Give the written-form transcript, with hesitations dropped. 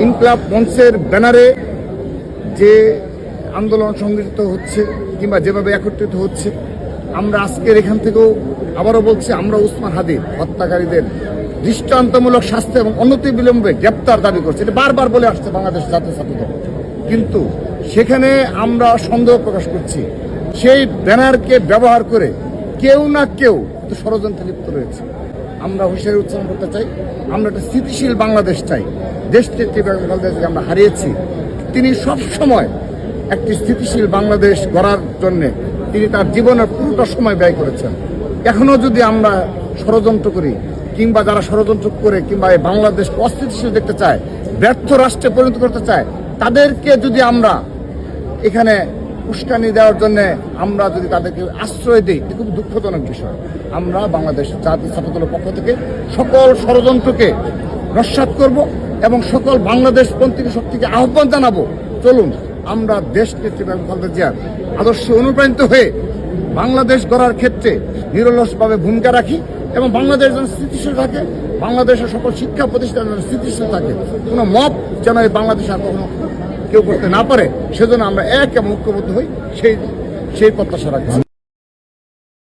ইনকলাব মঞ্চের ব্যানারে যে আন্দোলন সংগঠিত হচ্ছে কিংবা যেভাবে একত্রিত হচ্ছে, আমরা আজকের এখান থেকেও আবারও বলছি, আমরা উসমান হাদির হত্যাকারীদের দৃষ্টান্তমূলক শাস্তি এবং অনতিবিলম্বে গ্রেপ্তার দাবি করছি। এটা বারবার বলে আসছে বাংলাদেশ জাতীয় ছাত্র দল। কিন্তু সেখানে আমরা সন্দেহ প্রকাশ করছি, সেই ব্যানারকে ব্যবহার করে কেউ না কেউ ষড়যন্ত্রে লিপ্ত রয়েছে। আমরা হুঁশিয়ারি উচ্চারণ করতে চাই, আমরা একটা স্থিতিশীল বাংলাদেশ চাই। দেশটিকে আমরা হারিয়েছি, তিনি সব সময় একটি স্থিতিশীল বাংলাদেশ গড়ার জন্য তিনি তার জীবনের পুরোটা সময় ব্যয় করেছেন। এখনো যদি আমরা ষড়যন্ত্র করি কিংবা যারা ষড়যন্ত্র করে কিংবা এই বাংলাদেশকে অস্থিতিশীল দেখতে চায়, ব্যর্থ রাষ্ট্রে পরিণত করতে চায়, তাদেরকে যদি আমরা এখানে উস্কানি দেওয়ার জন্য আমরা যদি তাদেরকে আশ্রয় দিই, এটা খুব দুঃখজনক বিষয়। আমরা বাংলাদেশ জাতীয় ছাত্র দলের পক্ষ থেকে সকল ষড়যন্ত্রকে নস্যাৎ করব এবং সকল বাংলাদেশপন্থী শক্তিকে আহ্বান জানাবো, চলুন আমরা দেশ নেত্রী বেগম খালেদা জিয়ার আদর্শে অনুপ্রাণিত হয়ে বাংলাদেশ গড়ার ক্ষেত্রে নিরলসভাবে ভূমিকা রাখি এবং বাংলাদেশ যেন স্থিতিশীল থাকে, বাংলাদেশের সকল শিক্ষা প্রতিষ্ঠান যেন স্থিতিশীল থাকে, কোনো মব যেন এই বাংলাদেশে আর কখনো কেউ করতে না পারে, সেজন্য আমরা এক এবং ঐক্যবদ্ধ হই, সেই প্রত্যাশা রাখছি।